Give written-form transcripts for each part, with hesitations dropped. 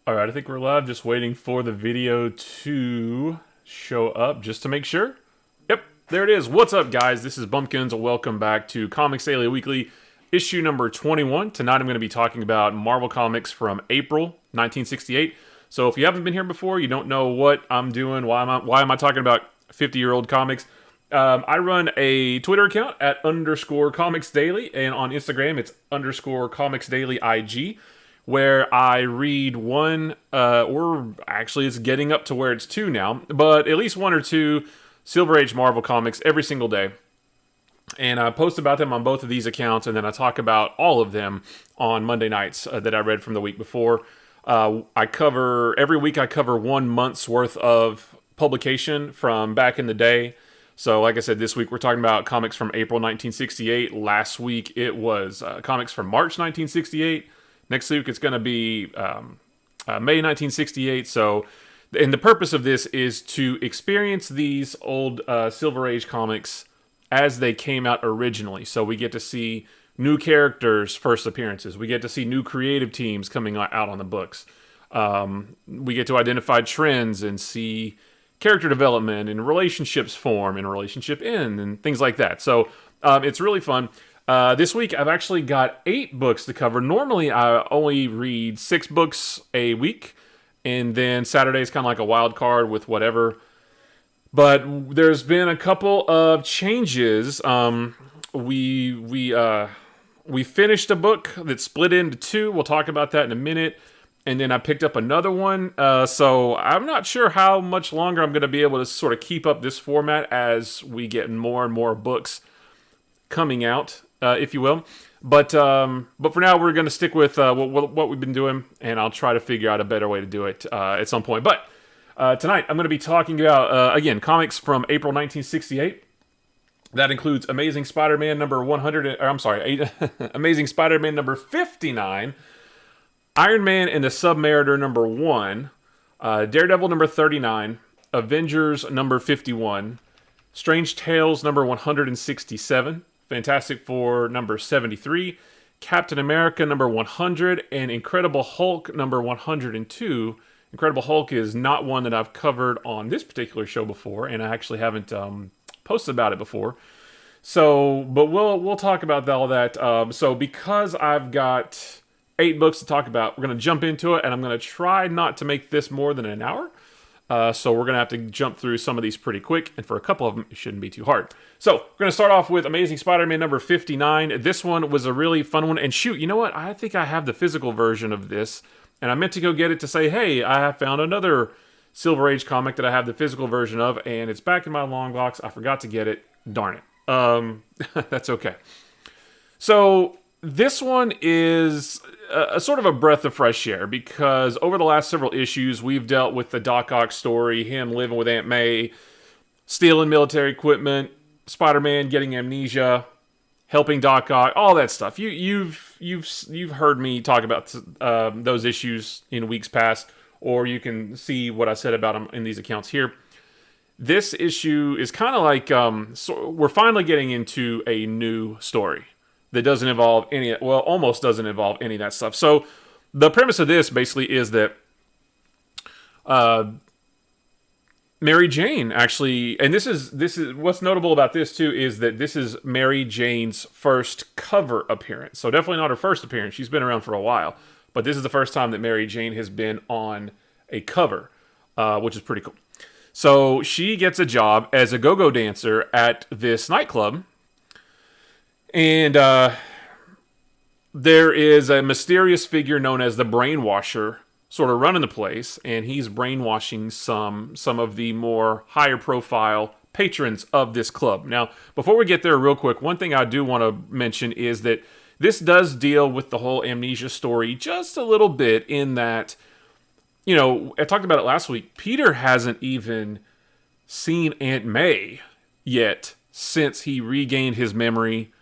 All right, I think we're live. Just waiting for the video to show up just to make sure. Yep, there it is. What's up, guys? This is Bumpkins. Welcome back to Comics Daily Weekly, issue number 21. Tonight I'm going to be talking about Marvel Comics from April 1968. So if you haven't been here before, you don't know what I'm doing, why am I talking about 50-year-old comics. I run a Twitter account at _Comics Daily, and on Instagram it's _Comics Daily IG, where I read one, or actually it's getting up to where it's two now, but at least one or two Silver Age Marvel comics every single day. And I post about them on both of these accounts, and then I talk about all of them on Monday nights that I read from the week before. Every week I cover 1 month's worth of publication from back in the day. So like I said, this week we're talking about comics from April 1968. Last week it was comics from March 1968. Next week it's going to be May 1968. So, and the purpose of this is to experience these old Silver Age comics as they came out originally. So we get to see new characters' first appearances. We get to see new creative teams coming out on the books. We get to identify trends and see character development and relationships form and relationship end and things like that. So it's really fun. This week, I've actually got 8 books to cover. Normally, I only read 6 books a week, and then Saturday is kind of like a wild card with whatever. But there's been a couple of changes. We finished a book that split into 2. We'll talk about that in a minute. And then I picked up another one. So I'm not sure how much longer I'm going to be able to sort of keep up this format as we get more and more books coming out, if you will. But for now, we're going to stick with what we've been doing, and I'll try to figure out a better way to do it at some point. But tonight, I'm going to be talking about, again, comics from April 1968. That includes Amazing Spider-Man number 100, Amazing Spider-Man number 59, Iron Man and the Submariner number 1, Daredevil number 39, Avengers number 51, Strange Tales number 167, Fantastic Four number 73, Captain America number 100, and Incredible Hulk number 102. Incredible Hulk is not one that I've covered on this particular show before, and I actually haven't posted about it before. So, but we'll talk about all that. So because I've got 8 books to talk about, we're going to jump into it, and I'm going to try not to make this more than an hour. So we're going to have to jump through some of these pretty quick, and for a couple of them, it shouldn't be too hard. So we're going to start off with Amazing Spider-Man number 59. This one was a really fun one, and shoot, you know what? I think I have the physical version of this, and I meant to go get it to say, hey, I have found another Silver Age comic that I have the physical version of, and it's back in my long box. I forgot to get it. Darn it. That's okay. So this one is a sort of a breath of fresh air, because over the last several issues, we've dealt with the Doc Ock story, him living with Aunt May, stealing military equipment, Spider-Man getting amnesia, helping Doc Ock, all that stuff. You've heard me talk about those issues in weeks past, or you can see what I said about them in these accounts here. This issue is kind of like we're finally getting into a new story that doesn't involve almost doesn't involve any of that stuff. So the premise of this basically is that Mary Jane actually, and this is what's notable about this too, is that this is Mary Jane's first cover appearance. So definitely not her first appearance. She's been around for a while, but this is the first time that Mary Jane has been on a cover, which is pretty cool. So she gets a job as a go-go dancer at this nightclub. And there is a mysterious figure known as the Brainwasher sort of running the place, and he's brainwashing some of the more higher profile patrons of this club. Now, before we get there real quick, one thing I do want to mention is that this does deal with the whole amnesia story just a little bit, in that, you know, I talked about it last week, Peter hasn't even seen Aunt May yet since he regained his memory.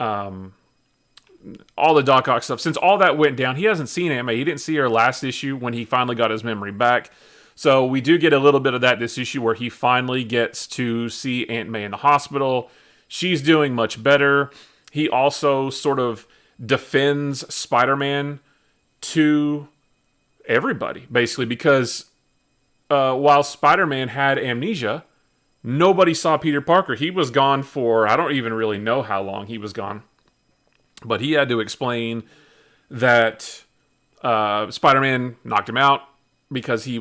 All the Doc Ock stuff, since all that went down, he hasn't seen Aunt May. He didn't see her last issue when he finally got his memory back. So we do get a little bit of that this issue, where he finally gets to see Aunt May in the hospital. She's doing much better. He also sort of defends Spider-Man to everybody, basically, because while Spider-Man had amnesia, nobody saw Peter Parker. He was gone for, I don't even really know how long he was gone. But he had to explain that Spider-Man knocked him out because he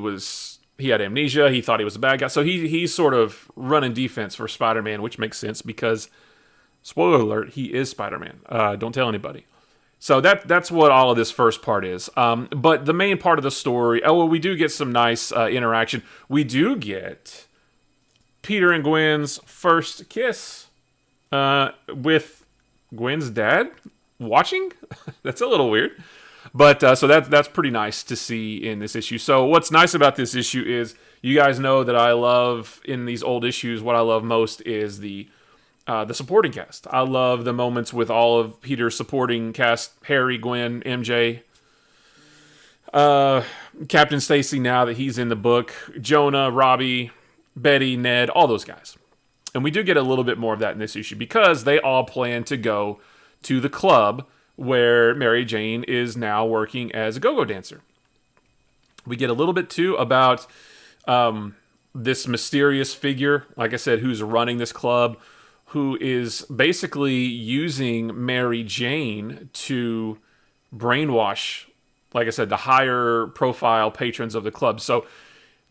had amnesia. He thought he was a bad guy. So he's sort of running defense for Spider-Man, which makes sense because, spoiler alert, he is Spider-Man. Don't tell anybody. So that's what all of this first part is. But the main part of the story, we do get some nice interaction. We do get Peter and Gwen's first kiss with Gwen's dad watching. That's a little weird. But so that's pretty nice to see in this issue. So what's nice about this issue is you guys know that I love in these old issues, what I love most is the supporting cast. I love the moments with all of Peter's supporting cast: Harry, Gwen, MJ, Captain Stacy now that he's in the book, Jonah, Robbie, Betty, Ned, all those guys. And we do get a little bit more of that in this issue because they all plan to go to the club where Mary Jane is now working as a go-go dancer. We get a little bit, too, about this mysterious figure, like I said, who's running this club, who is basically using Mary Jane to brainwash, like I said, the higher profile patrons of the club. So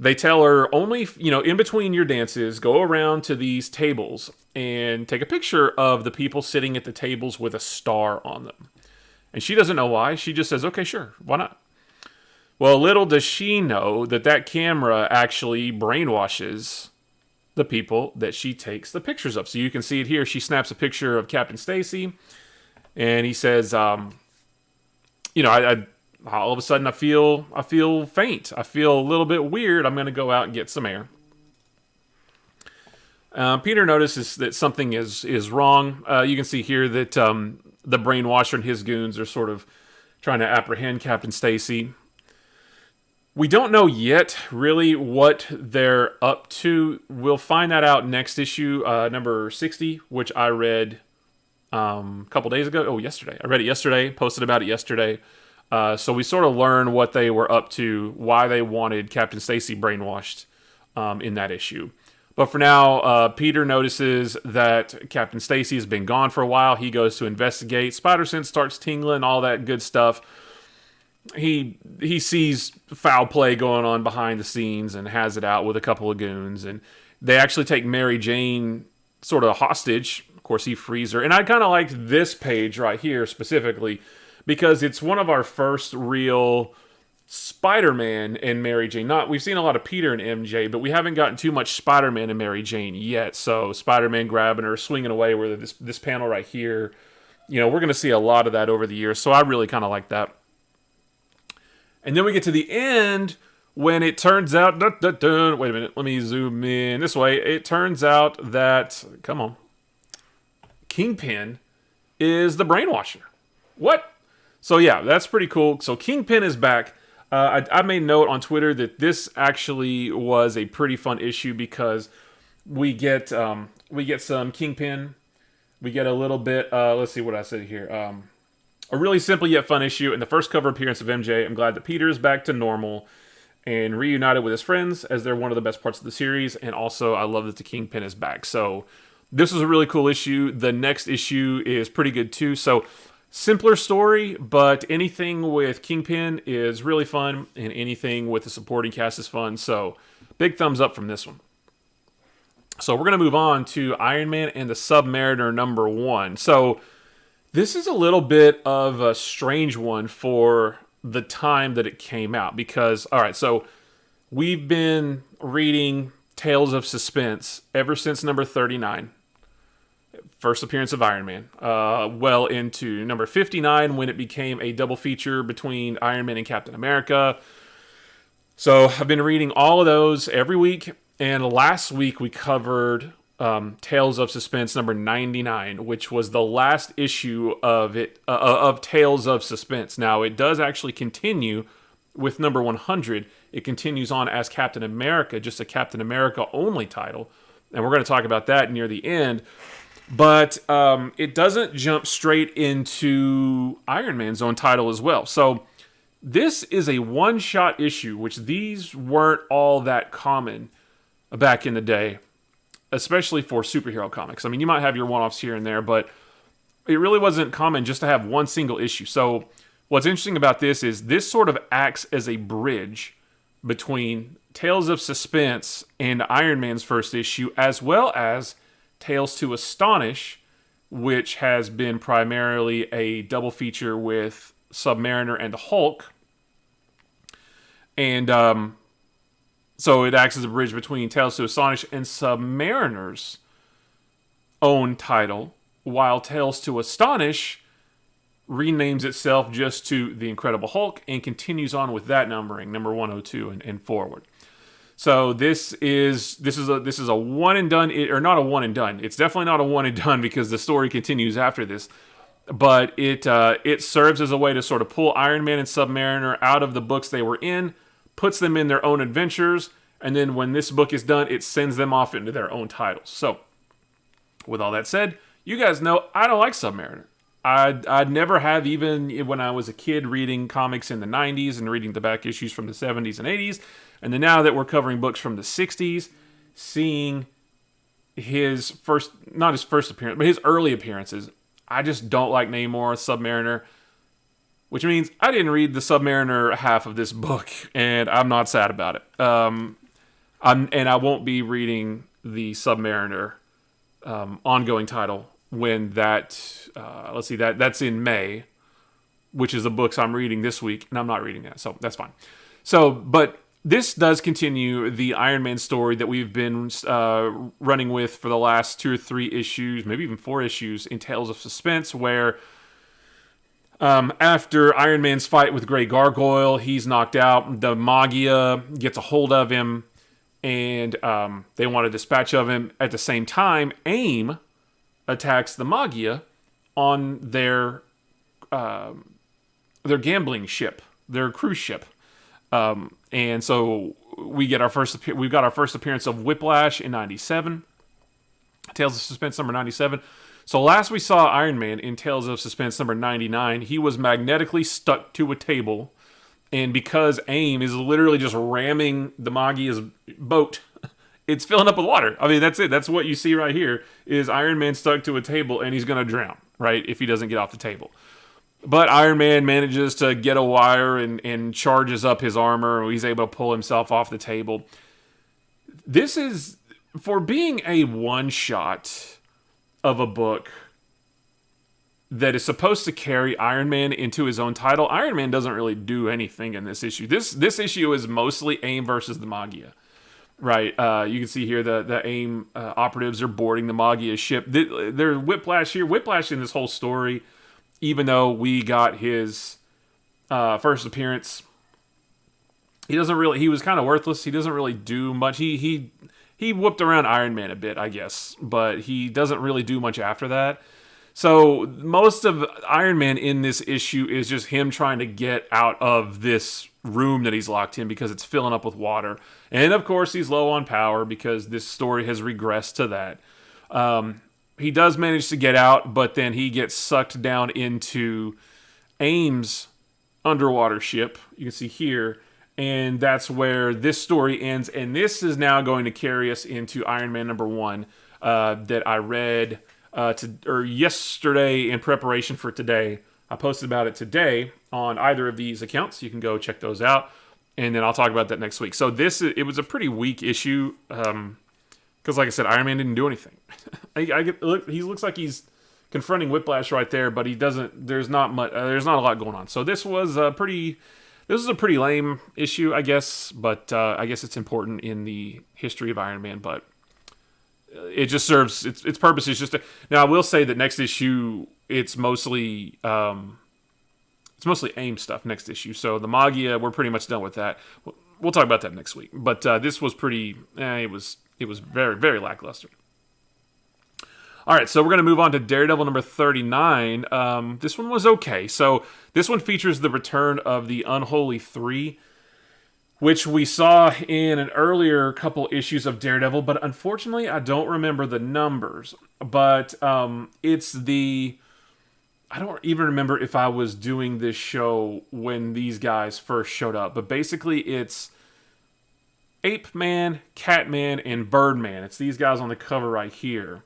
they tell her only, in between your dances, go around to these tables and take a picture of the people sitting at the tables with a star on them. And she doesn't know why. She just says, okay, sure, why not? Well, little does she know that camera actually brainwashes the people that she takes the pictures of. So you can see it here. She snaps a picture of Captain Stacy, and he says, all of a sudden I feel faint. I feel a little bit weird. I'm going to go out and get some air. Peter notices that something is wrong. You can see here that the brainwasher and his goons are sort of trying to apprehend Captain Stacy. We don't know yet, really, what they're up to. We'll find that out next issue, number 60, which I read a couple days ago. Oh, yesterday. I read it yesterday, posted about it yesterday. So we sort of learn what they were up to, why they wanted Captain Stacy brainwashed in that issue. But for now, Peter notices that Captain Stacy has been gone for a while. He goes to investigate. Spider sense starts tingling, all that good stuff. He sees foul play going on behind the scenes and has it out with a couple of goons. And they actually take Mary Jane sort of hostage. Of course, he frees her. And I kind of liked this page right here specifically because it's one of our first real Spider-Man and Mary Jane. We've seen a lot of Peter and MJ, but we haven't gotten too much Spider-Man and Mary Jane yet. So Spider-Man grabbing her, swinging away with this panel right here. We're going to see a lot of that over the years. So I really kind of like that. And then we get to the end when it turns out... wait a minute. Let me zoom in this way. It turns out that... Come on. Kingpin is the brainwasher. What? So yeah, that's pretty cool. So Kingpin is back. I made note on Twitter that this actually was a pretty fun issue because we get some Kingpin. We get a little bit... let's see what I said here. A really simple yet fun issue. In the first cover appearance of MJ, I'm glad that Peter is back to normal and reunited with his friends, as they're one of the best parts of the series. And also, I love that the Kingpin is back. So this was a really cool issue. The next issue is pretty good too. So simpler story, but anything with Kingpin is really fun, and anything with the supporting cast is fun. So big thumbs up from this one. So we're going to move on to Iron Man and the Submariner number 1. So this is a little bit of a strange one for the time that it came out because, all right, so we've been reading Tales of Suspense ever since number 39, first appearance of Iron Man, well into number 59 when it became a double feature between Iron Man and Captain America. So I've been reading all of those every week, and last week we covered... Tales of Suspense number 99, which was the last issue of it of Tales of Suspense. Now, it does actually continue with number 100. It continues on as Captain America, just a Captain America only title, and we're going to talk about that near the end. But it doesn't jump straight into Iron Man's own title as well. So This is a one-shot issue, which these weren't all that common back in the day, especially for superhero comics. I mean, you might have your one-offs here and there, but it really wasn't common just to have one single issue. So what's interesting about this is this sort of acts as a bridge between Tales of Suspense and Iron Man's first issue, as well as Tales to Astonish, which has been primarily a double feature with Submariner and the Hulk. And so it acts as a bridge between Tales to Astonish and Submariner's own title, while Tales to Astonish renames itself just to The Incredible Hulk and continues on with that numbering, number 102 and forward. So this is a one and done, or not a one and done. It's definitely not a one and done because the story continues after this. But it serves as a way to sort of pull Iron Man and Submariner out of the books they were in, puts them in their own adventures, and then when this book is done, it sends them off into their own titles. So, with all that said, you guys know I don't like Submariner. I'd never have, even when I was a kid reading comics in the 90s and reading the back issues from the 70s and 80s, and then now that we're covering books from the 60s, seeing his first, not his first appearance, but his early appearances, I just don't like Namor, Submariner, which means I didn't read the Submariner half of this book, and I'm not sad about it. And I won't be reading the Submariner ongoing title when that, that's in May, which is the books I'm reading this week, and I'm not reading that, so that's fine. So, but this does continue the Iron Man story that we've been running with for the last 2 or 3 issues, maybe even 4 issues in Tales of Suspense, where after Iron Man's fight with Grey Gargoyle, he's knocked out. The Magia gets a hold of him, and they want to dispatch of him. At the same time, AIM attacks the Magia on their gambling ship, their cruise ship. And so we've got our first appearance of Whiplash in 97. Tales of Suspense number 97. So last we saw Iron Man in Tales of Suspense number 99, he was magnetically stuck to a table. And because AIM is literally just ramming the Magia's boat, it's filling up with water. I mean, that's it. That's what you see right here, is Iron Man stuck to a table, and he's going to drown, right, if he doesn't get off the table. But Iron Man manages to get a wire and charges up his armor. He's able to pull himself off the table. This is, for being a one-shot of a book that is supposed to carry Iron Man into his own title, Iron Man doesn't really do anything in this issue. This issue is mostly AIM versus the Magia. Right, you can see here the AIM operatives are boarding the Magia ship. There's Whiplash here. Whiplash in this whole story, even though we got his first appearance, he was kind of worthless. He doesn't really do much. He whooped around Iron Man a bit, I guess, but he doesn't really do much after that. So most of Iron Man in this issue is just him trying to get out of this room that he's locked in because it's filling up with water. And of course he's low on power because this story has regressed to that. He does manage to get out, but then he gets sucked down into AIM's underwater ship. You can see here. And that's where this story ends. And this is now going to carry us into Iron Man number 1 that I read yesterday in preparation for today. I posted about it today on either of these accounts. You can go check those out, and then I'll talk about that next week. So it was a pretty weak issue because, like I said, Iron Man didn't do anything. He looks like he's confronting Whiplash right there, but he doesn't. There's not much. There's not a lot going on. So this was a pretty lame issue, I guess. But I guess it's important in the history of Iron Man. But it just serves its purpose is just to, now I will say that next issue it's mostly AIM stuff next issue. So the Magia, we're pretty much done with that. We'll talk about that next week. But this was pretty it was very, very lackluster. All right, so we're going to move on to Daredevil number 39. This one was okay. So this one features the return of the Unholy Three, which we saw in an earlier couple issues of Daredevil, but unfortunately I don't remember the numbers. But it's the I don't even remember if I was doing this show when these guys first showed up, but basically it's Ape Man, Cat Man, and Birdman. It's these guys on the cover right here.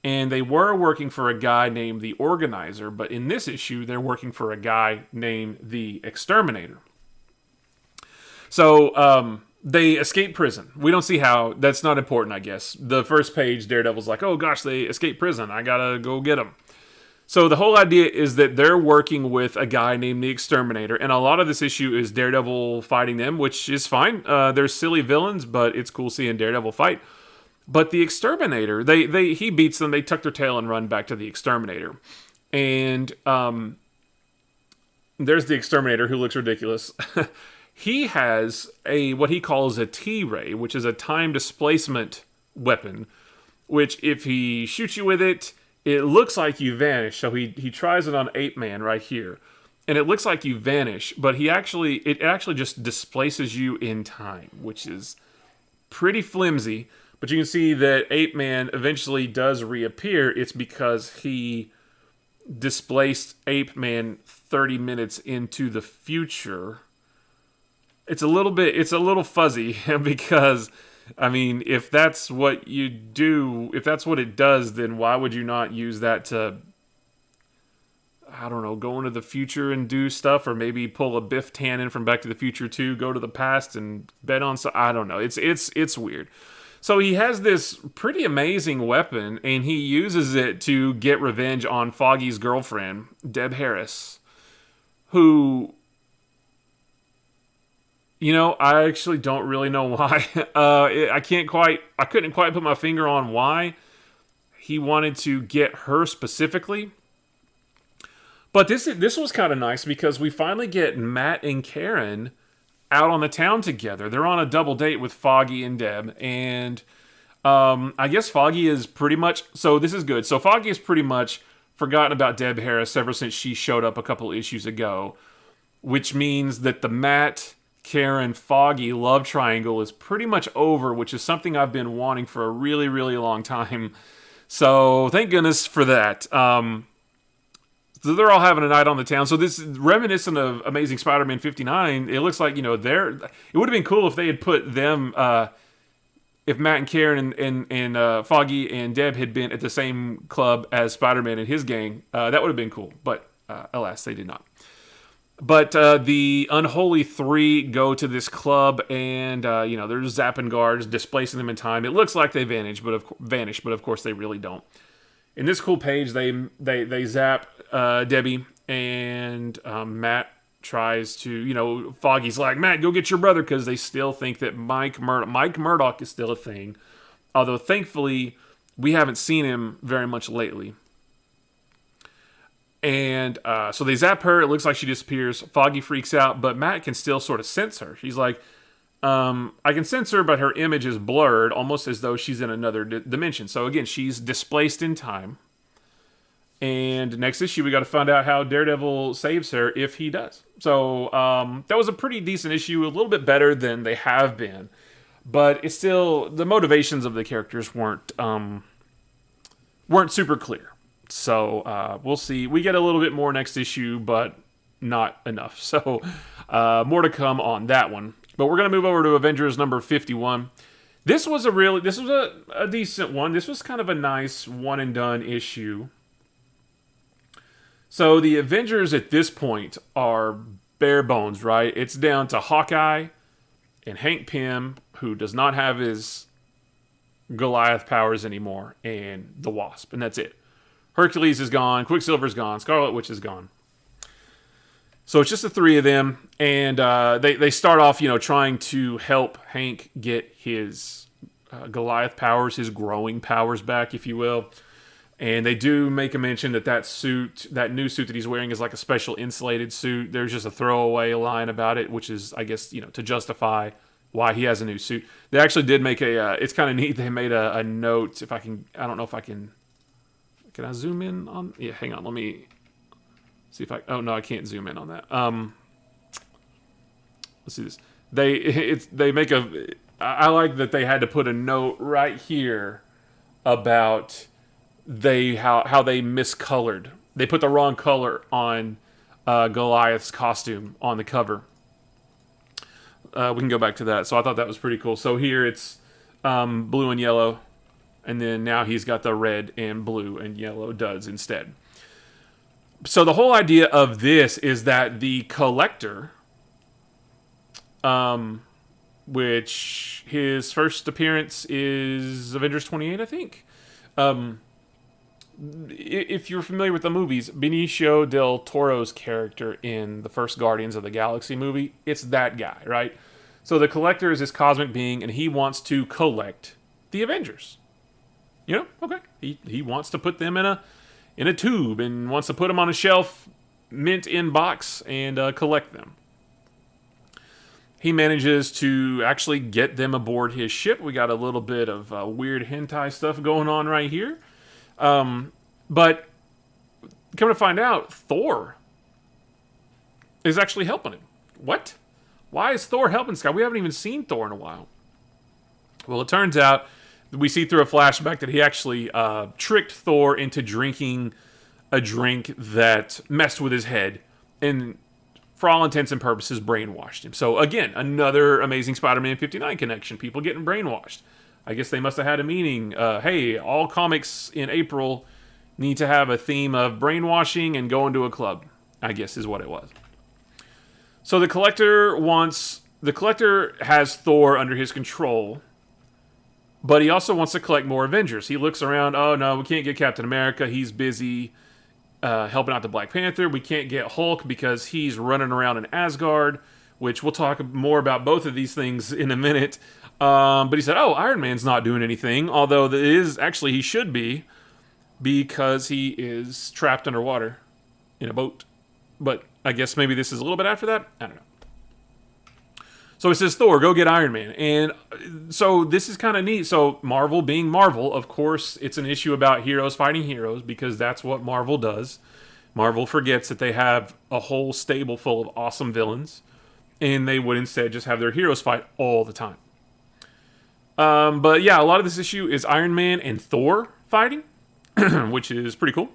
And they were working for a guy named the Organizer, but in this issue, they're working for a guy named the Exterminator. So, they escape prison. We don't see how. That's not important, I guess. The first page, Daredevil's like, oh gosh, they escaped prison. I gotta go get them. So the whole idea is that they're working with a guy named the Exterminator, and a lot of this issue is Daredevil fighting them, which is fine. They're silly villains, but it's cool seeing Daredevil fight. But the Exterminator, he beats them, they tuck their tail and run back to the Exterminator. And there's the Exterminator, who looks ridiculous. He has what he calls a T-ray, which is a time displacement weapon, which if he shoots you with it, it looks like you vanish. So he tries it on Ape Man right here. And it looks like you vanish, but it actually just displaces you in time, which is pretty flimsy. But you can see that Ape Man eventually does reappear. It's because he displaced Ape Man 30 minutes into the future. It's a little fuzzy because, I mean, if that's what you do, if that's what it does, then why would you not use that to, I don't know, go into the future and do stuff, or maybe pull a Biff Tannen from Back to the Future 2, go to the past and bet on some, I don't know. It's weird. So he has this pretty amazing weapon, and he uses it to get revenge on Foggy's girlfriend, Deb Harris, who, you know, I actually don't really know why. I couldn't quite put my finger on why he wanted to get her specifically. But this was kind of nice because we finally get Matt and Karen out on the town together. They're on a double date with Foggy and Deb, and I guess Foggy is pretty much, so this is good. So Foggy has pretty much forgotten about Deb Harris ever since she showed up a couple issues ago, which means that the Matt, Karen, Foggy love triangle is pretty much over, which is something I've been wanting for a really, really long time. So thank goodness for that. So they're all having a night on the town. So this is reminiscent of Amazing Spider-Man 59. It looks like, you know, it would have been cool if they had put them, if Matt and Karen and Foggy and Deb had been at the same club as Spider-Man and his gang. That would have been cool. But alas, they did not. But the Unholy Three go to this club, and you know, they're zapping guards, displacing them in time. It looks like they vanish, but of course they really don't. In this cool page, they zap Debbie, and Matt tries to, you know, Foggy's like, Matt, go get your brother, because they still think that Mike Murdock is still a thing. Although, thankfully, we haven't seen him very much lately. And so they zap her. It looks like she disappears. Foggy freaks out, but Matt can still sort of sense her. She's like, I can sense her, but her image is blurred, almost as though she's in another dimension. So again, she's displaced in time. And next issue, we got to find out how Daredevil saves her, if he does. So that was a pretty decent issue, a little bit better than they have been. But it's still, the motivations of the characters weren't super clear. So we'll see. We get a little bit more next issue, but not enough. So more to come on that one. But we're going to move over to Avengers number 51. This was a decent one. This was kind of a nice one and done issue. So the Avengers at this point are bare bones, right? It's down to Hawkeye and Hank Pym, who does not have his Goliath powers anymore, and the Wasp, and that's it. Hercules is gone, Quicksilver's gone, Scarlet Witch is gone. So it's just the three of them, and they start off, you know, trying to help Hank get his Goliath powers, his growing powers back, if you will. And they do make a mention that that new suit that he's wearing is like a special insulated suit. There's just a throwaway line about it, which is, I guess, you know, to justify why he has a new suit. They actually did make it's kind of neat. They made a note. I don't know if I can I zoom in on? Yeah, hang on. Let me see if oh no, I can't zoom in on that. Let's see this. They make I like that they had to put a note right here about how they miscolored they put the wrong color on Goliath's costume on the cover. We can go back to that. So I thought that was pretty cool. So here it's blue and yellow, and then now he's got the red and blue and yellow duds instead. So the whole idea of this is that the Collector, which his first appearance is Avengers 28, I think. If you're familiar with the movies, Benicio del Toro's character in the first Guardians of the Galaxy movie, it's that guy, right? So the Collector is this cosmic being, and he wants to collect the Avengers. You know, okay. He wants to put them in a tube and wants to put them on a shelf, mint in box, and collect them. He manages to actually get them aboard his ship. We got a little bit of weird hentai stuff going on right here. But come to find out, Thor is actually helping him. What? Why is Thor helping this guy? We haven't even seen Thor in a while. Well, it turns out we see through a flashback that he actually tricked Thor into drinking a drink that messed with his head and, for all intents and purposes, brainwashed him. So, again, another Amazing Spider-Man 59 connection. People getting brainwashed. I guess they must have had a meaning. Hey, all comics in April need to have a theme of brainwashing and going to a club, I guess is what it was. So the Collector has Thor under his control, but he also wants to collect more Avengers. He looks around, oh no, we can't get Captain America, he's busy helping out the Black Panther. We can't get Hulk because he's running around in Asgard, which we'll talk more about both of these things in a minute. But he said, oh, Iron Man's not doing anything, although he should be, because he is trapped underwater in a boat. But I guess maybe this is a little bit after that? I don't know. So it says, Thor, go get Iron Man. And so this is kind of neat. So Marvel being Marvel, of course, it's an issue about heroes fighting heroes, because that's what Marvel does. Marvel forgets that they have a whole stable full of awesome villains, and they would instead just have their heroes fight all the time. But yeah, a lot of this issue is Iron Man and Thor fighting, which is pretty cool.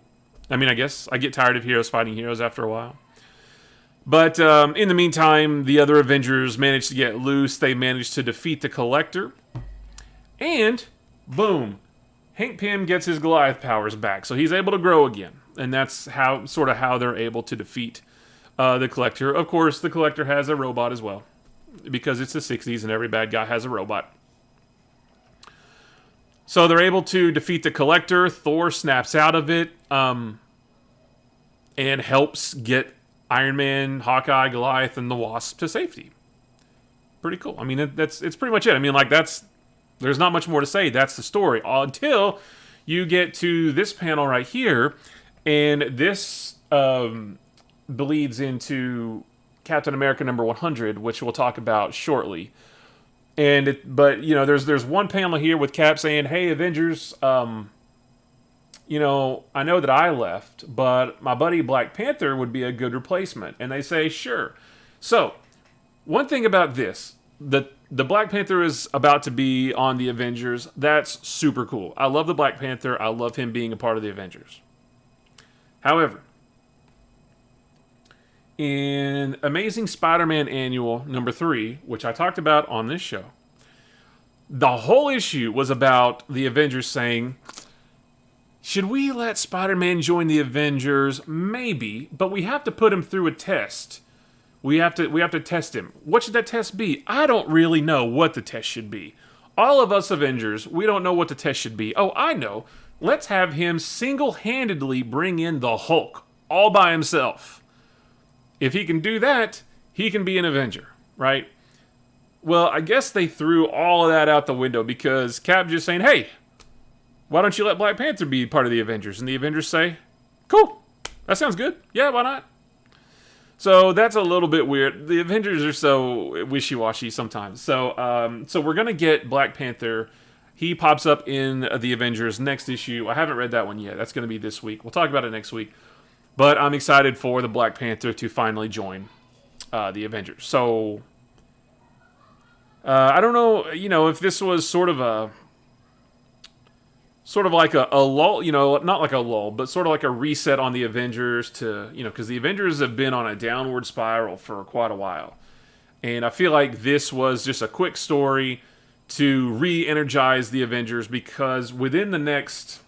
I mean, I guess I get tired of heroes fighting heroes after a while. But in the meantime, the other Avengers managed to get loose. They managed to defeat the Collector. And, boom, Hank Pym gets his Goliath powers back. So he's able to grow again. And that's how they're able to defeat the Collector. Of course, the Collector has a robot as well, because it's the 60s and every bad guy has a robot. So they're able to defeat the Collector. Thor snaps out of it and helps get Iron Man, Hawkeye, Goliath, and the Wasp to safety. Pretty cool. I mean, it's pretty much it. I mean, there's not much more to say. That's the story until you get to this panel right here, and this bleeds into Captain America number 100, which we'll talk about shortly. But there's one panel here with Cap saying, "Hey, Avengers, I know that I left, but my buddy Black Panther would be a good replacement." And they say, "Sure." So, one thing about this, the Black Panther is about to be on the Avengers. That's super cool. I love the Black Panther. I love him being a part of the Avengers. However, in Amazing Spider-Man Annual number 3, which I talked about on this show, the whole issue was about the Avengers saying, should we let Spider-Man join the Avengers? Maybe, but we have to put him through a test. We have to test him. What should that test be? I don't really know what the test should be. All of us Avengers, we don't know what the test should be. Oh, I know. Let's have him single-handedly bring in the Hulk all by himself. If he can do that, he can be an Avenger, right? Well, I guess they threw all of that out the window because Cap just saying, hey, why don't you let Black Panther be part of the Avengers? And the Avengers say, cool, that sounds good. Yeah, why not? So that's a little bit weird. The Avengers are so wishy-washy sometimes. So we're going to get Black Panther. He pops up in the Avengers next issue. I haven't read that one yet. That's going to be this week. We'll talk about it next week. But I'm excited for the Black Panther to finally join the Avengers. So, I don't know, if this was sort of sort of like a lull, not like a lull, but sort of like a reset on the Avengers to, because the Avengers have been on a downward spiral for quite a while. And I feel like this was just a quick story to re-energize the Avengers, because within the next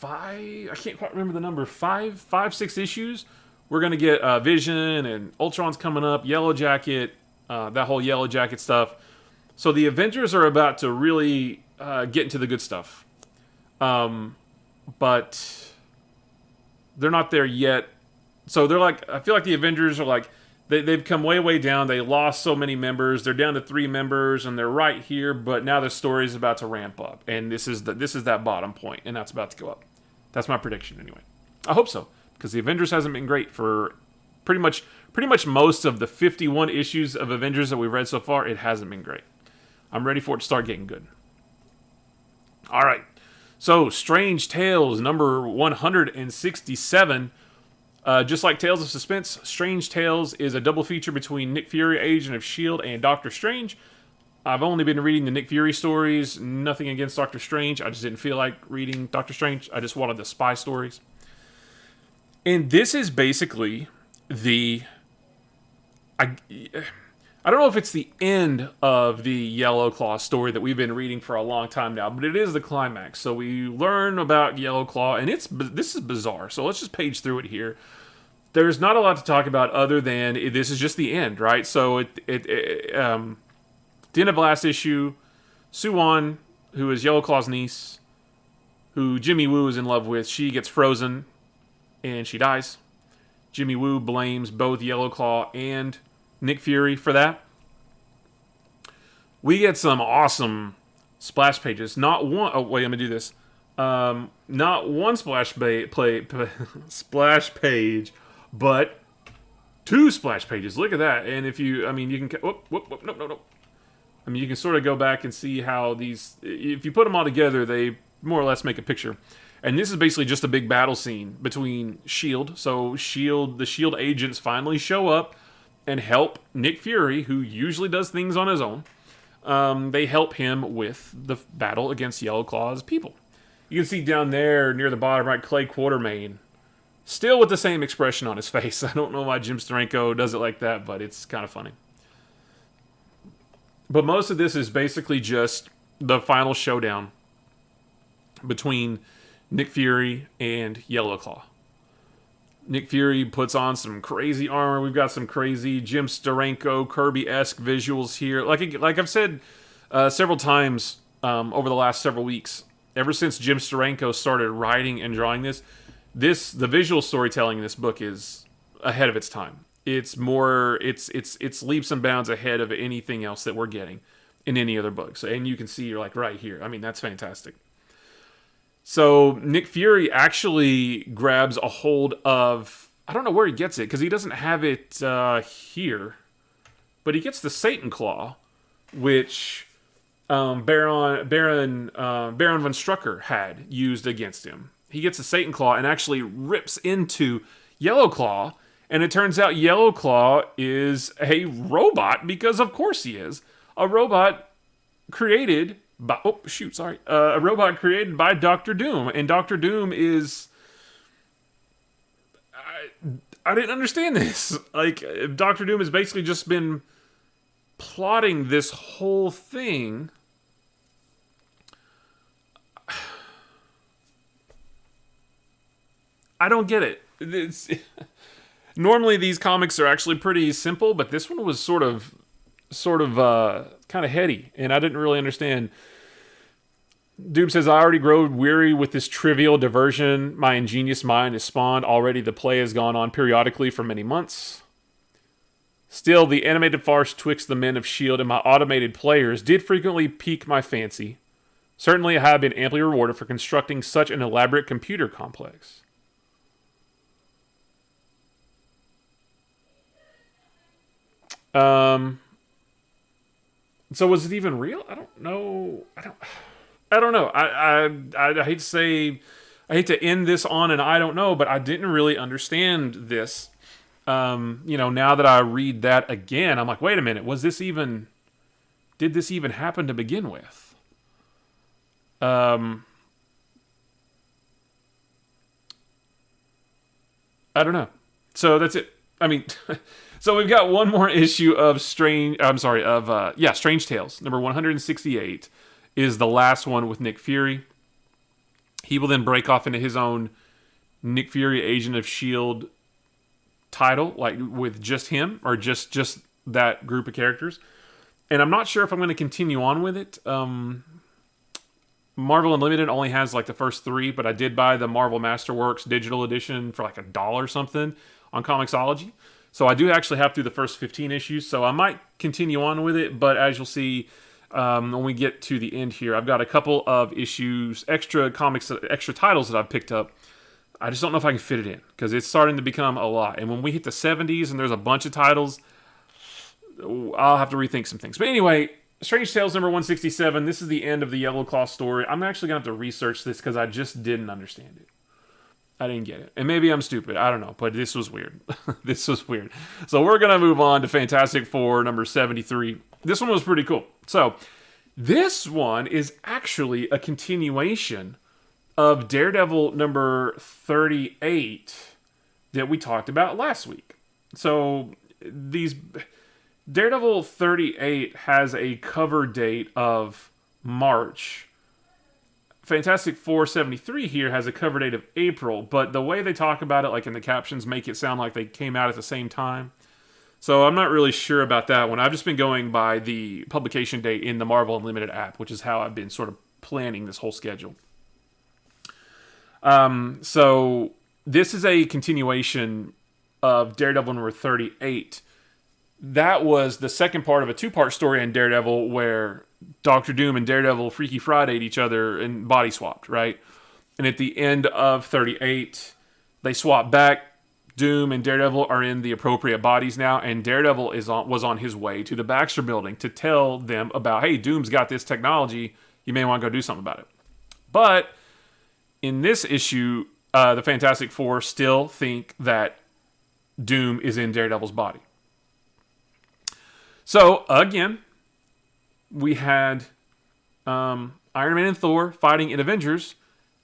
I can't quite remember the number, 6 issues, we're going to get Vision and Ultron's coming up, Yellow Jacket, that whole Yellow Jacket stuff. So the Avengers are about to really get into the good stuff. But they're not there yet. So they're like, I feel like the Avengers are like, they've come way, way down. They lost so many members. They're down to 3 members, and they're right here. But now the story is about to ramp up, and this is that bottom point, and that's about to go up. That's my prediction, anyway. I hope so, because the Avengers hasn't been great for pretty much most of the 51 issues of Avengers that we've read so far. It hasn't been great. I'm ready for it to start getting good. All right. So, Strange Tales number 167. Just like Tales of Suspense, Strange Tales is a double feature between Nick Fury, Agent of S.H.I.E.L.D., and Doctor Strange. I've only been reading the Nick Fury stories. Nothing against Doctor Strange. I just didn't feel like reading Doctor Strange. I just wanted the spy stories. And this is basically the... I don't know if it's the end of the Yellow Claw story that we've been reading for a long time now, but it is the climax. So we learn about Yellow Claw, and this is bizarre. So let's just page through it here. There's not a lot to talk about other than this is just the end, right? So the end of last issue, Soo-Won, who is Yellow Claw's niece, who Jimmy Woo is in love with, she gets frozen and she dies. Jimmy Woo blames both Yellow Claw and Nick Fury for that. We get some awesome splash pages. Not one. Oh wait, I'm gonna do this. Not one splash page, but 2 splash pages. Look at that. And if you, you can. No. You can sort of go back and see how these. If you put them all together, they more or less make a picture. And this is basically just a big battle scene between S.H.I.E.L.D. So the S.H.I.E.L.D. agents finally show up and help Nick Fury, who usually does things on his own. They help him with the battle against Yellow Claw's people. You can see down there near the bottom right, Clay Quartermain, still with the same expression on his face. I don't know why Jim Steranko does it like that, but it's kind of funny. But most of this is basically just the final showdown between Nick Fury and Yellow Claw. Nick Fury puts on some crazy armor. We've got some crazy Jim Steranko, Kirby-esque visuals here. Like I've said several times over the last several weeks, ever since Jim Steranko started writing and drawing the visual storytelling in this book is ahead of its time. It's leaps and bounds ahead of anything else that we're getting in any other books. And you can see, you're like, right here. That's fantastic. So Nick Fury actually grabs a hold of, I don't know where he gets it, because he doesn't have it here, but he gets the Satan Claw, which Baron von Strucker had used against him. He gets the Satan Claw and actually rips into Yellow Claw, and it turns out Yellow Claw is a robot, because of course he is. A robot created by... a robot created by Doctor Doom. And Doctor Doom is... I didn't understand this. Doctor Doom has basically just been plotting this whole thing. I don't get it. Normally these comics are actually pretty simple, but this one was sort of kind of heady, and I didn't really understand. Doom says, I already grow weary with this trivial diversion my ingenious mind has spawned. Already the play has gone on periodically for many months. Still, the animated farce twixt the men of S.H.I.E.L.D. and my automated players did frequently pique my fancy. Certainly I have been amply rewarded for constructing such an elaborate computer complex. So was it even real? I don't know. I don't know. I hate to say, I hate to end this on an I don't know, but I didn't really understand this. Now that I read that again, I'm like, wait a minute, did this even happen to begin with? I don't know. So that's it. I mean, so we've got one more issue of Strange Tales. Number 168 is the last one with Nick Fury. He will then break off into his own Nick Fury Agent of S.H.I.E.L.D. title, like with just him or just that group of characters. And I'm not sure if I'm going to continue on with it. Marvel Unlimited only has like the first 3, but I did buy the Marvel Masterworks digital edition for like $1 or something on Comixology. So I do actually have through the first 15 issues, so I might continue on with it. But as you'll see when we get to the end here, I've got a couple of issues, extra titles that I've picked up. I just don't know if I can fit it in because it's starting to become a lot. And when we hit the 70s and there's a bunch of titles, I'll have to rethink some things. But anyway, Strange Tales number 167. This is the end of the Yellow Claw story. I'm actually going to have to research this because I just didn't understand it. I didn't get it. And maybe I'm stupid. I don't know. But this was weird. This was weird. So we're going to move on to Fantastic Four number 73. This one was pretty cool. So this one is actually a continuation of Daredevil number 38 that we talked about last week. So Daredevil 38 has a cover date of March. Fantastic Four 73 here has a cover date of April, but the way they talk about it, like in the captions, make it sound like they came out at the same time. So I'm not really sure about that one. I've just been going by the publication date in the Marvel Unlimited app, which is how I've been sort of planning this whole schedule. So this is a continuation of Daredevil number 38. That was the second part of a 2-part story in Daredevil where Doctor Doom and Daredevil Freaky Friday'd each other and body swapped, right? And at the end of 38, they swap back. Doom and Daredevil are in the appropriate bodies now, and Daredevil was on his way to the Baxter Building to tell them about, hey, Doom's got this technology. You may want to go do something about it. But in this issue, the Fantastic Four still think that Doom is in Daredevil's body. So, again, we had Iron Man and Thor fighting in Avengers,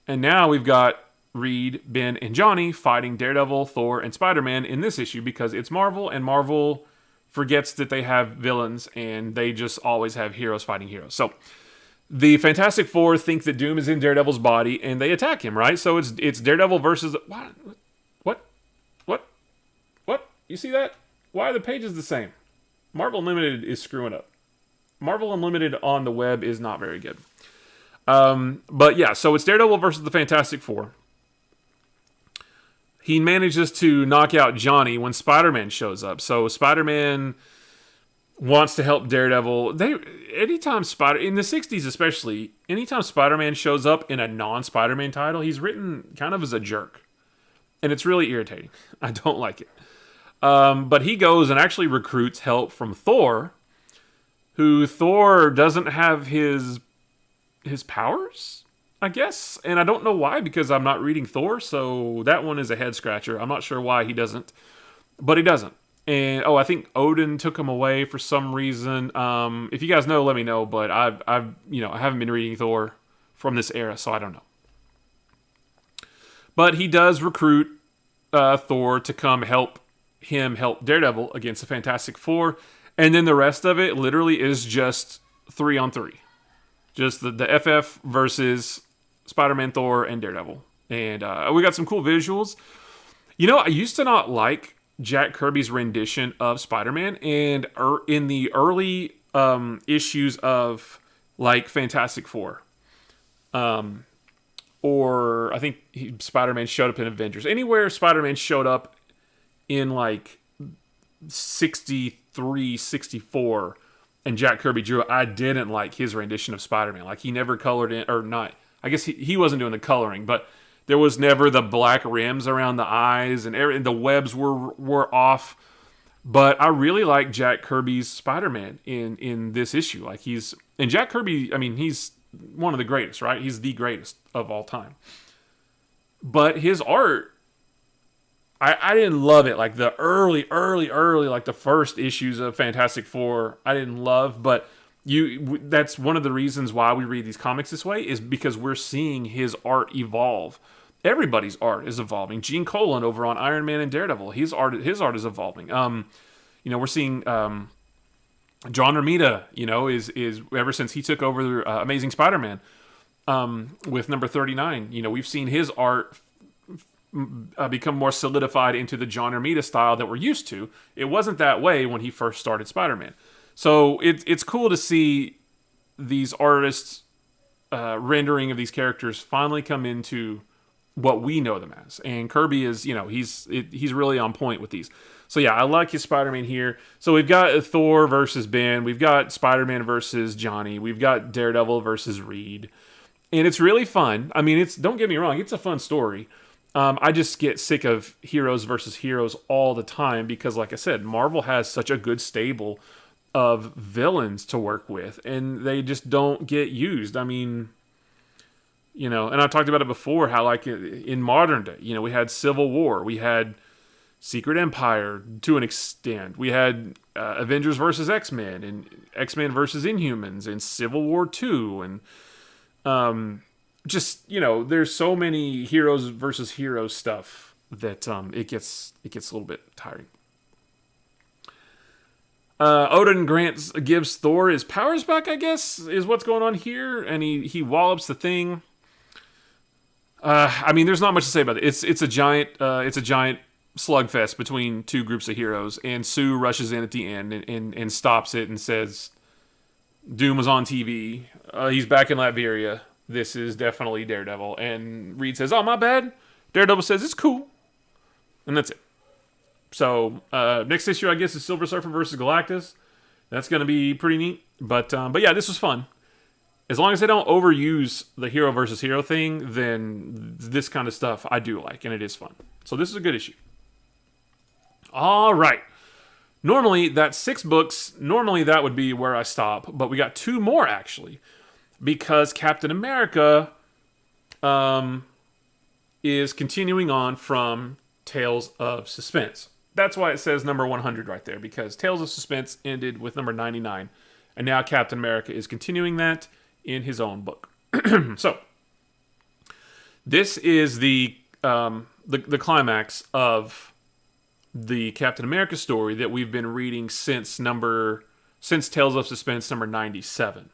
and now we've got Reed, Ben, and Johnny fighting Daredevil, Thor, and Spider-Man in this issue because it's Marvel, and Marvel forgets that they have villains, and they just always have heroes fighting heroes. So, the Fantastic Four think that Doom is in Daredevil's body, and they attack him, right? So, it's Daredevil versus... What? You see that? Why are the pages the same? Marvel Unlimited is screwing up. Marvel Unlimited on the web is not very good. But yeah, so it's Daredevil versus the Fantastic Four. He manages to knock out Johnny when Spider-Man shows up. So Spider-Man wants to help Daredevil. In the 60s especially, anytime Spider-Man shows up in a non-Spider-Man title, he's written kind of as a jerk. And it's really irritating. I don't like it. But he goes and actually recruits help from Thor, who Thor doesn't have his powers, I guess. And I don't know why, because I'm not reading Thor, so that one is a head scratcher. I'm not sure why he doesn't, but he doesn't. And I think Odin took him away for some reason. If you guys know, let me know. But I haven't been reading Thor from this era, so I don't know. But he does recruit Thor to come help Daredevil against the Fantastic Four, and then the rest of it literally is just 3-on-3, just the FF versus Spider-Man, Thor, and Daredevil, and we got some cool visuals. I used to not like Jack Kirby's rendition of Spider-Man, and in the early issues of like Fantastic Four, or I think Spider-Man showed up in Avengers, anywhere Spider-Man showed up in like 63, 64, and Jack Kirby drew it, I didn't like his rendition of Spider-Man. Like, he never colored in, or not, I guess he wasn't doing the coloring, but there was never the black rims around the eyes, and the webs were off. But I really like Jack Kirby's Spider-Man in this issue. Like, and Jack Kirby, I mean, he's one of the greatest, right? He's the greatest of all time. But his art, I didn't love it. Like the early, like the first issues of Fantastic Four, I didn't love. But That's one of the reasons why we read these comics this way, is because we're seeing his art evolve. Everybody's art is evolving. Gene Colan over on Iron Man and Daredevil, his art is evolving. We're seeing John Romita, is ever since he took over Amazing Spider-Man with number 39. We've seen his art become more solidified into the John Romita style that we're used to. It wasn't that way when he first started Spider-Man. So it's cool to see these artists' rendering of these characters finally come into what we know them as. And Kirby is, he's really on point with these. So yeah, I like his Spider-Man here. So we've got Thor versus Ben. We've got Spider-Man versus Johnny. We've got Daredevil versus Reed. And it's really fun. I mean, don't get me wrong, it's a fun story. I just get sick of heroes versus heroes all the time because, like I said, Marvel has such a good stable of villains to work with, and they just don't get used. I mean, and I talked about it before, how like in modern day, we had Civil War, we had Secret Empire to an extent, we had Avengers versus X-Men, and X-Men versus Inhumans, and Civil War 2, and there's so many heroes versus heroes stuff that it gets a little bit tiring. Odin gives Thor his powers back, I guess, is what's going on here, and he wallops the thing. There's not much to say about it. It's a giant slugfest between two groups of heroes, and Sue rushes in at the end and stops it and says, "Doom was on TV. He's back in Latveria. This is definitely Daredevil." And Reed says, "Oh, my bad." Daredevil says, "It's cool." And that's it. So, next issue, I guess, is Silver Surfer versus Galactus. That's going to be pretty neat. But yeah, this was fun. As long as they don't overuse the hero versus hero thing, then this kind of stuff I do like, and it is fun. So this is a good issue. All right. Normally, that's 6 books. Normally, that would be where I stop. But we got 2 more, actually. Because Captain America is continuing on from Tales of Suspense. That's why it says number 100 right there, because Tales of Suspense ended with number 99, and now Captain America is continuing that in his own book. So, this is the climax of the Captain America story that we've been reading since Tales of Suspense number 97.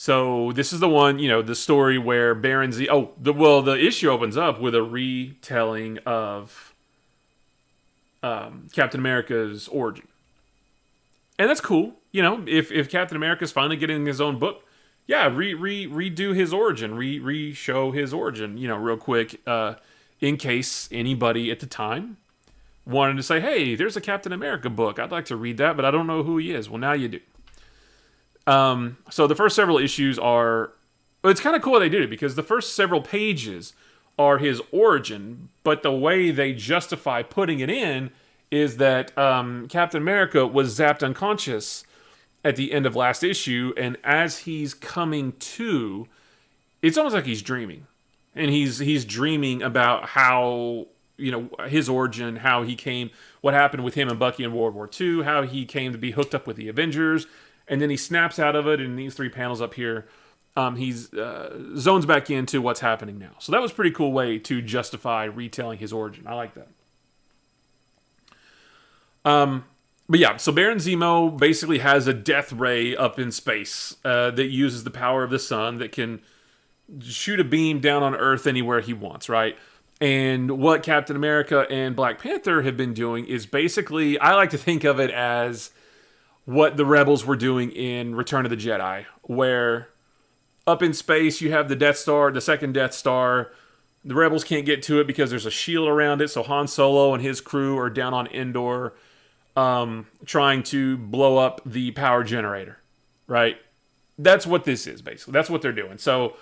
So this is the one, the story where Baron Z. The issue opens up with a retelling of Captain America's origin, and that's cool. If Captain America's finally getting his own book, yeah, redo his origin, re-show his origin, real quick, in case anybody at the time wanted to say, "Hey, there's a Captain America book. I'd like to read that, but I don't know who he is." Well, now you do. So the first several issues are... It's kind of cool they did it, because the first several pages are his origin, but the way they justify putting it in is that Captain America was zapped unconscious at the end of last issue, and as he's coming to, it's almost like he's dreaming. And he's dreaming about how, his origin, how he came, what happened with him and Bucky in World War II, how he came to be hooked up with the Avengers. And then he snaps out of it, and in these 3 panels up here, he's zones back into what's happening now. So that was a pretty cool way to justify retelling his origin. I like that. But yeah, so Baron Zemo basically has a death ray up in space that uses the power of the sun that can shoot a beam down on Earth anywhere he wants, right? And what Captain America and Black Panther have been doing is basically, I like to think of it as what the rebels were doing in Return of the Jedi, where up in space you have the Death Star, the second Death Star. The rebels can't get to it because there's a shield around it, so Han Solo and his crew are down on Endor trying to blow up the power generator, right? That's what this is, basically. That's what they're doing. So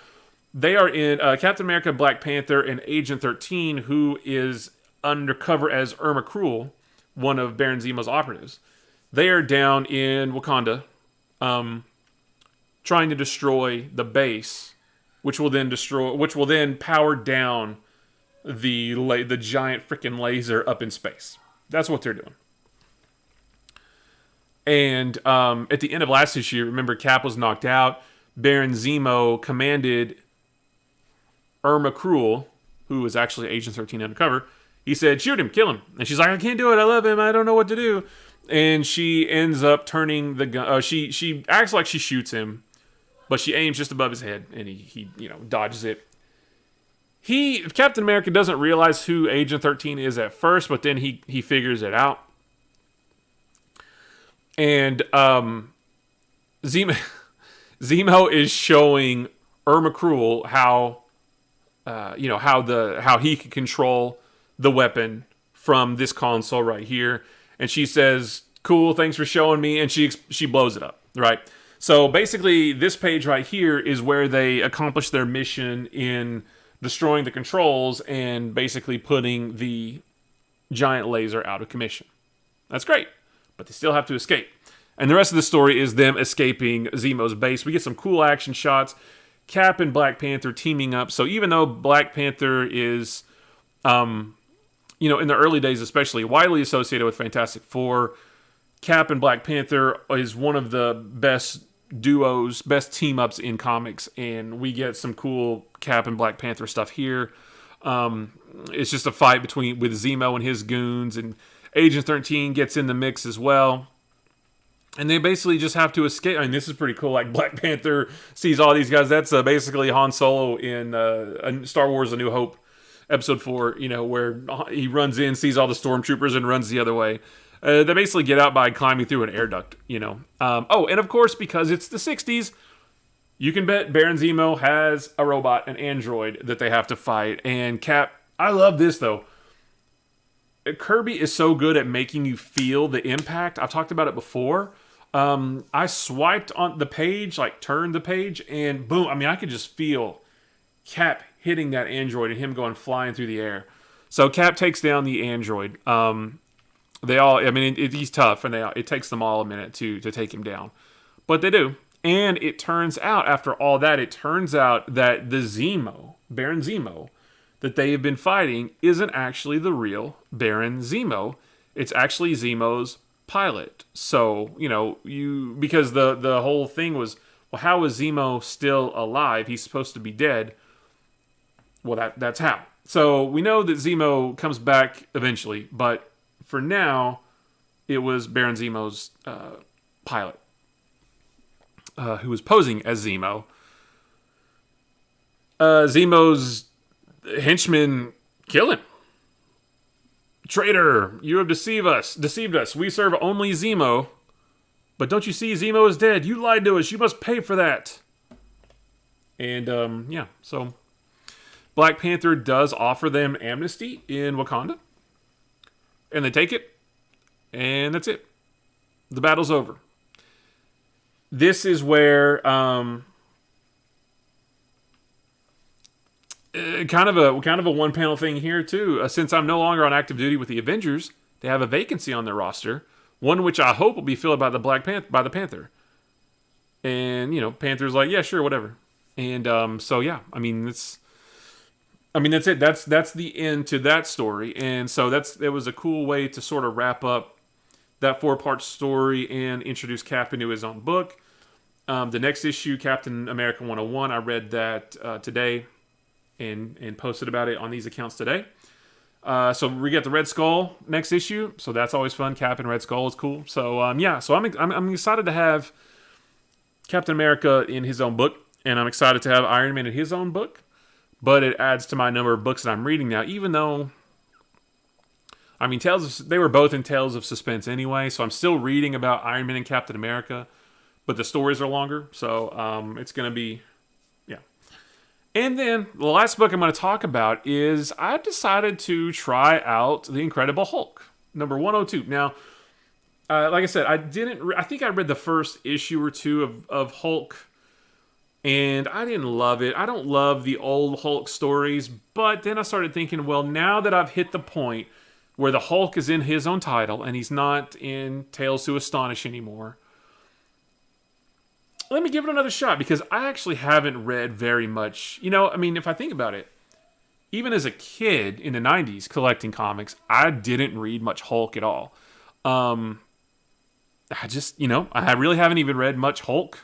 they are in Captain America, Black Panther, and Agent 13, who is undercover as Irma Krull, one of Baron Zemo's operatives. They are down in Wakanda, trying to destroy the base, which will then power down the giant freaking laser up in space. That's what they're doing. And at the end of last issue, remember Cap was knocked out. Baron Zemo commanded Irma Cruel, who was actually Agent 13 undercover. He said, "Shoot him, kill him." And she's like, "I can't do it. I love him. I don't know what to do." And she ends up turning the gun. She acts like she shoots him, but she aims just above his head, and he dodges it. Captain America doesn't realize who Agent 13 is at first, but then he figures it out. And Zemo is showing Irma Cruel how he can control the weapon from this console right here. And she says, "Cool, thanks for showing me," and she blows it up, right? So basically, this page right here is where they accomplish their mission in destroying the controls and basically putting the giant laser out of commission. That's great, but they still have to escape. And the rest of the story is them escaping Zemo's base. We get some cool action shots. Cap and Black Panther teaming up. So even though Black Panther is, in the early days especially, widely associated with Fantastic Four, Cap and Black Panther is one of the best duos, best team-ups in comics. And we get some cool Cap and Black Panther stuff here. It's just a fight with Zemo and his goons. And Agent 13 gets in the mix as well. And they basically just have to escape. I mean, this is pretty cool. Like, Black Panther sees all these guys. That's basically Han Solo in Star Wars A New Hope, Episode 4, where he runs in, sees all the stormtroopers, and runs the other way. They basically get out by climbing through an air duct, and of course, because it's the 60s, you can bet Baron Zemo has a robot, an android, that they have to fight. And Cap, I love this, though. Kirby is so good at making you feel the impact. I've talked about it before. I swiped on the page, turned the page, and boom. I mean, I could just feel Cap hitting that android and him going flying through the air. So Cap takes down the android. He's tough, and it takes them all a minute to take him down. But they do. And it turns out, after all that, that the Baron Zemo, that they have been fighting isn't actually the real Baron Zemo. It's actually Zemo's pilot. So, because the whole thing was, well, how is Zemo still alive? He's supposed to be dead. Well, that's how. So we know that Zemo comes back eventually, but for now, it was Baron Zemo's pilot, who was posing as Zemo. Zemo's henchmen kill him. "Traitor, you have deceived us. We serve only Zemo. But don't you see, Zemo is dead. You lied to us. You must pay for that." And, so Black Panther does offer them amnesty in Wakanda. And they take it. And that's it. The battle's over. This is where, kind of a one-panel thing here, too. Since I'm no longer on active duty with the Avengers, they have a vacancy on their roster, one which I hope will be filled by the Panther. And, Panther's like, "Yeah, sure, whatever." And that's it. That's the end to that story. And so it was a cool way to sort of wrap up that 4-part story and introduce Cap into his own book. The next issue, Captain America 101, I read that today. And posted about it on these accounts today. So we get the Red Skull next issue, so that's always fun. Cap and Red Skull is cool. So so I'm excited to have Captain America in his own book, and I'm excited to have Iron Man in his own book. But it adds to my number of books that I'm reading now, even though, they were both in Tales of Suspense anyway, so I'm still reading about Iron Man and Captain America, but the stories are longer, so it's going to be. And then the last book I'm going to talk about is I decided to try out The Incredible Hulk, number 102. Now, like I said, I think I read the first issue or two of Hulk, and I didn't love it. I don't love the old Hulk stories, but then I started thinking, well, now that I've hit the point where the Hulk is in his own title and he's not in Tales to Astonish anymore, let me give it another shot, because I actually haven't read very much. If I think about it, even as a kid in the 90s collecting comics, I didn't read much Hulk at all. I just, I really haven't even read much Hulk.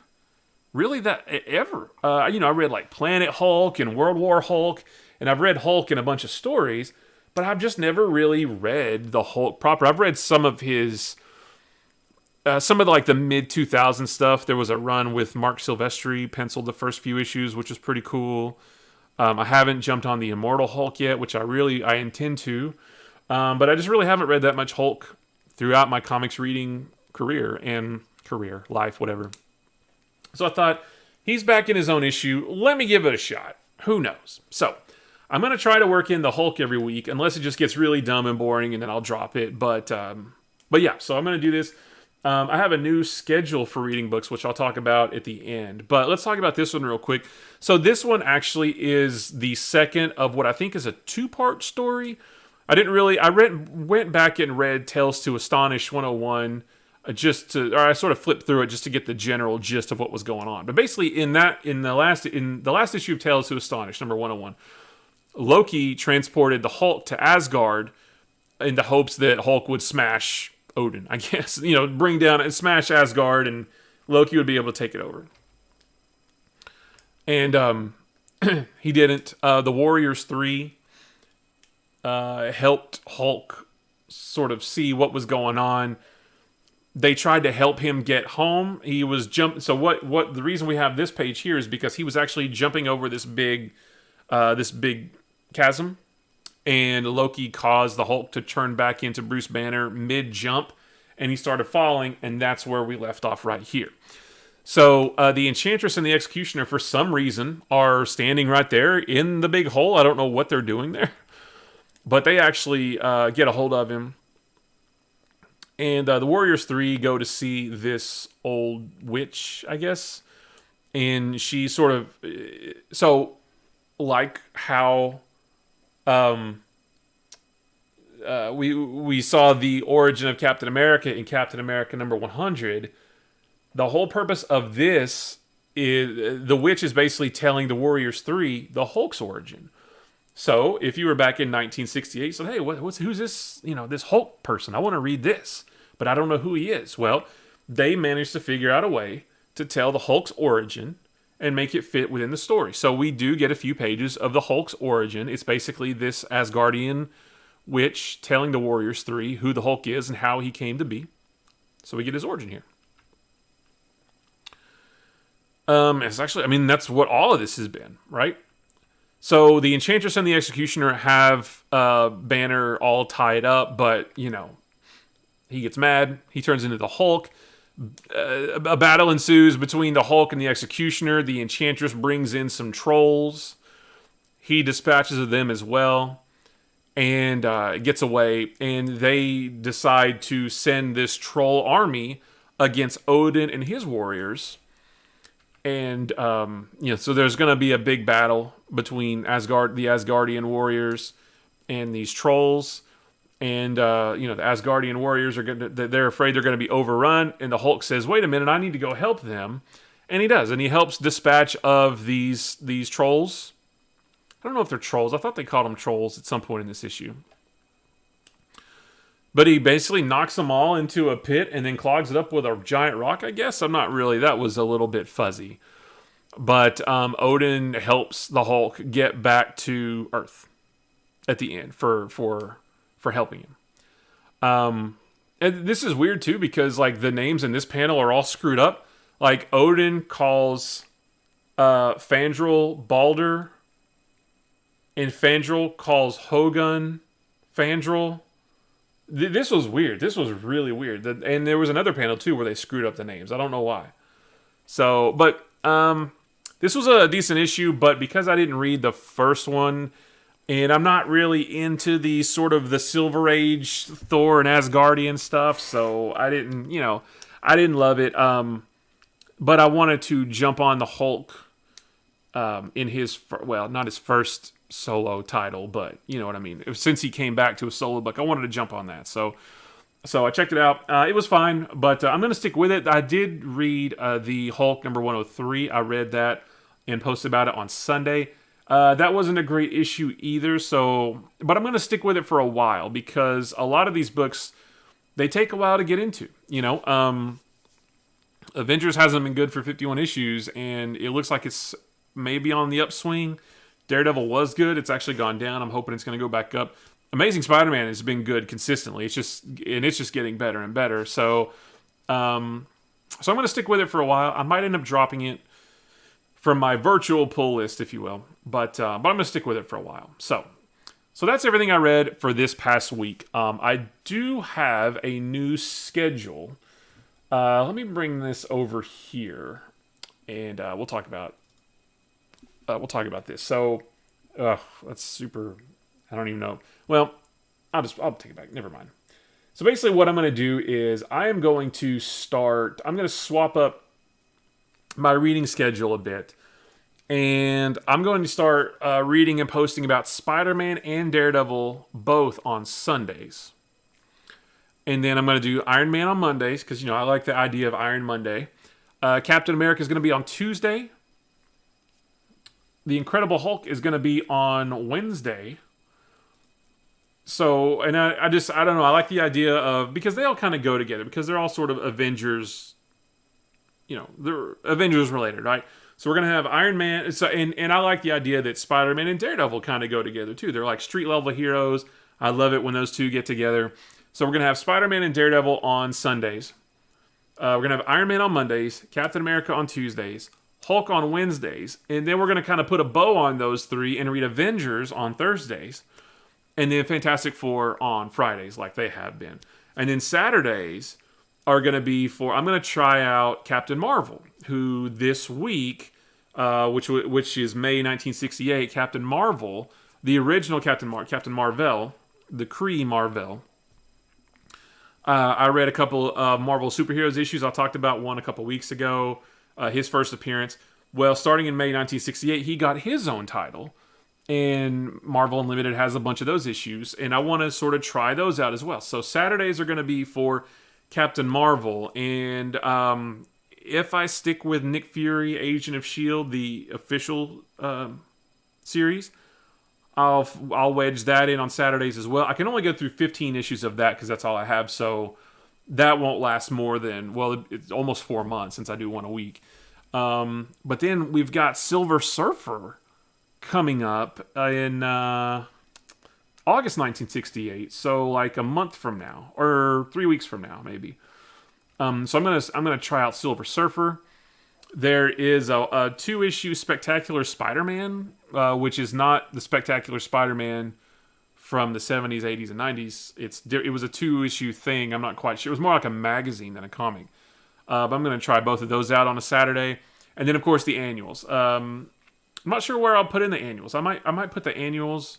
Really, that ever. I read like Planet Hulk and World War Hulk, and I've read Hulk in a bunch of stories, but I've just never really read the Hulk proper. I've read some of his, some of the mid 2000s stuff. There was a run with Mark Silvestri penciled the first few issues, which was pretty cool. I haven't jumped on the Immortal Hulk yet, which I intend to, but I just really haven't read that much Hulk throughout my comics reading life, whatever. So I thought, he's back in his own issue. Let me give it a shot. Who knows? So I'm going to try to work in the Hulk every week, unless it just gets really dumb and boring, and then I'll drop it. But yeah, so I'm going to do this. I have a new schedule for reading books, which I'll talk about at the end. But let's talk about this one real quick. So this one actually is the second of what I think is a two-part story. Went back and read Tales to Astonish 101, I sort of flipped through it just to get the general gist of what was going on. But basically, in the last issue of Tales to Astonish, number 101, Loki transported the Hulk to Asgard in the hopes that Hulk would smash Odin, I guess. Bring down and smash Asgard, and Loki would be able to take it over. And he didn't. The Warriors 3 helped Hulk sort of see what was going on. They tried to help him get home. He was So what the reason we have this page here is because he was actually jumping over this big chasm, and Loki caused the Hulk to turn back into Bruce Banner mid-jump, and he started falling, and that's where we left off right here. So the Enchantress and the Executioner, for some reason, are standing right there in the big hole. I don't know what they're doing there, but they actually get a hold of him. And the Warriors 3 go to see this old witch, I guess. And she sort of... So, like how we saw the origin of Captain America in Captain America number 100, the whole purpose of this is... The witch is basically telling the Warriors 3 the Hulk's origin. So, if you were back in 1968, you said, hey, who's this, this Hulk person? I want to read this, but I don't know who he is. Well, they managed to figure out a way to tell the Hulk's origin and make it fit within the story. So we do get a few pages of the Hulk's origin. It's basically this Asgardian witch telling the Warriors 3 who the Hulk is and how he came to be. So we get his origin here. It's actually, that's what all of this has been, right? So the Enchantress and the Executioner have Banner all tied up, but, he gets mad. He turns into the Hulk. A battle ensues between the Hulk and the Executioner. The Enchantress brings in some trolls. He dispatches them as well and gets away. And they decide to send this troll army against Odin and his warriors. And, so there's going to be a big battle between the Asgardian warriors and these trolls. And, the Asgardian warriors they're afraid they're going to be overrun. And the Hulk says, wait a minute, I need to go help them. And he does. And he helps dispatch of these trolls. I don't know if they're trolls. I thought they called them trolls at some point in this issue. But he basically knocks them all into a pit and then clogs it up with a giant rock, I guess. That was a little bit fuzzy. But Odin helps the Hulk get back to Earth at the end for helping him. And this is weird too because the names in this panel are all screwed up. Odin calls Fandral Balder, and Fandral calls Hogun Fandral. This was weird. This was really weird. And there was another panel too where they screwed up the names. I don't know why. So, but this was a decent issue, but because I didn't read the first one, and I'm not really into the sort of the Silver Age Thor and Asgardian stuff, so I didn't love it. But I wanted to jump on the Hulk in his, not his first solo title, but you know what I mean. Since he came back to a solo book, I wanted to jump on that. So I checked it out. It was fine, but I'm going to stick with it. I did read the Hulk number 103. I read that and posted about it on Sunday. That wasn't a great issue either, but I'm going to stick with it for a while because a lot of these books they take a while to get into. Avengers hasn't been good for 51 issues, and it looks like it's maybe on the upswing. Daredevil was good. It's actually gone down. I'm hoping it's going to go back up. Amazing Spider-Man has been good consistently. It's just getting better and better. So I'm going to stick with it for a while. I might end up dropping it from my virtual pull list, if you will. But I'm going to stick with it for a while. So that's everything I read for this past week. I do have a new schedule. Let me bring this over here, and we'll talk about this. So that's super. I don't even know. Well, I'll take it back. Never mind. So basically, what I'm going to do is I'm going to swap up my reading schedule a bit, and I'm going to start reading and posting about Spider-Man and Daredevil both on Sundays. And then I'm going to do Iron Man on Mondays, because, I like the idea of Iron Monday. Captain America is going to be on Tuesday. The Incredible Hulk is going to be on Wednesday. So, and I don't know, I like the idea of, because they all kind of go together, because they're all sort of Avengers, they're Avengers related, right? So we're going to have Iron Man, and I like the idea that Spider-Man and Daredevil kind of go together too. They're like street level heroes. I love it when those two get together. So we're going to have Spider-Man and Daredevil on Sundays. We're going to have Iron Man on Mondays, Captain America on Tuesdays, Hulk on Wednesdays, and then we're going to kind of put a bow on those three and read Avengers on Thursdays, and then Fantastic Four on Fridays, like they have been. And then Saturdays are going to be I'm going to try out Captain Marvel, who this week, which is May 1968, Captain Marvel, the original Captain Marvel, the Kree Marvel. I read a couple of Marvel Superheroes issues. I talked about one a couple weeks ago, his first appearance. Well, starting in May 1968, he got his own title, and Marvel Unlimited has a bunch of those issues, and I want to sort of try those out as well. So Saturdays are going to be for Captain Marvel, and if I stick with Nick Fury, Agent of S.H.I.E.L.D., the official series, I'll wedge that in on Saturdays as well. I can only go through 15 issues of that because that's all I have, so that won't last more than, it's almost 4 months since I do one a week. But then we've got Silver Surfer coming up in August 1968, so like a month from now, or 3 weeks from now, maybe. So I'm gonna try out Silver Surfer. There is a 2-issue Spectacular Spider-Man, which is not the Spectacular Spider-Man from the 70s, 80s, and 90s. It was a 2-issue thing. I'm not quite sure. It was more like a magazine than a comic. But I'm going to try both of those out on a Saturday. And then, of course, the annuals. I'm not sure where I'll put in the annuals. I might put the annuals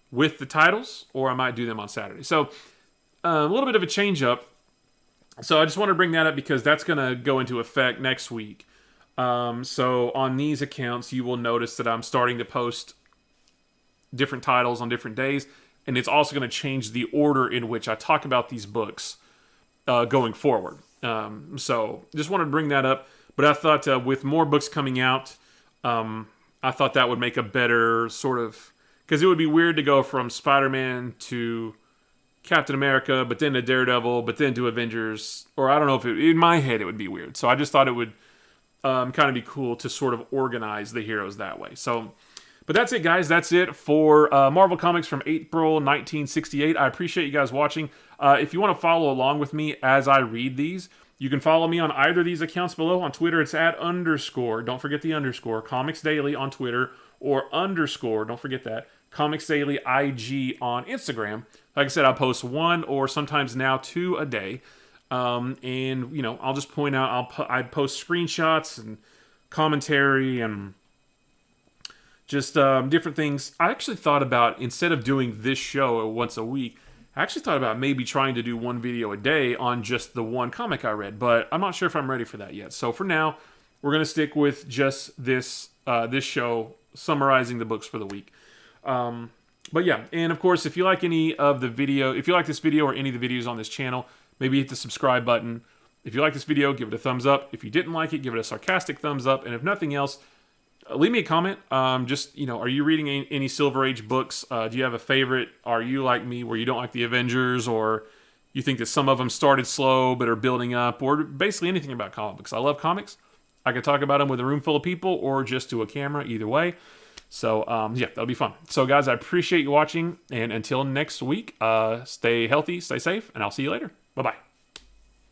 with the titles, or I might do them on Saturday. So a little bit of a change up. So I just want to bring that up because that's going to go into effect next week. So on these accounts, you will notice that I'm starting to post different titles on different days, and it's also going to change the order in which I talk about these books going forward. So just wanted to bring that up, but I thought with more books coming out, I thought that would make a better sort of, because it would be weird to go from Spider-Man to Captain America, but then to Daredevil, but then to Avengers, or I don't know if in my head it would be weird. So I just thought it would kind of be cool to sort of organize the heroes that way. So, but that's it, guys. That's it for Marvel Comics from April 1968. I appreciate you guys watching. If you want to follow along with me as I read these, you can follow me on either of these accounts below. On Twitter, it's @_. Don't forget the underscore. Comics Daily on Twitter, or _ don't forget that. Comics Daily IG on Instagram. Like I said, I post 1 or sometimes now 2 a day. And, you know, I'll just point out, I post screenshots and commentary and just different things. I actually thought about, instead of doing this show once a week, I actually thought about maybe trying to do 1 video a day on just the one comic I read, but I'm not sure if I'm ready for that yet. So for now, we're going to stick with just this show summarizing the books for the week. But yeah, and of course, if you like if you like this video or any of the videos on this channel, maybe hit the subscribe button. If you like this video, give it a thumbs up. If you didn't like it, give it a sarcastic thumbs up. And if nothing else, leave me a comment. Just, you know, are you reading any Silver Age books? Do you have a favorite? Are you like me where you don't like the Avengers, or you think that some of them started slow but are building up, or basically anything about comic books. I love comics. I could talk about them with a room full of people or just to a camera, either way. So, yeah, that'll be fun. So, guys, I appreciate you watching, and until next week, stay healthy, stay safe, and I'll see you later. Bye-bye.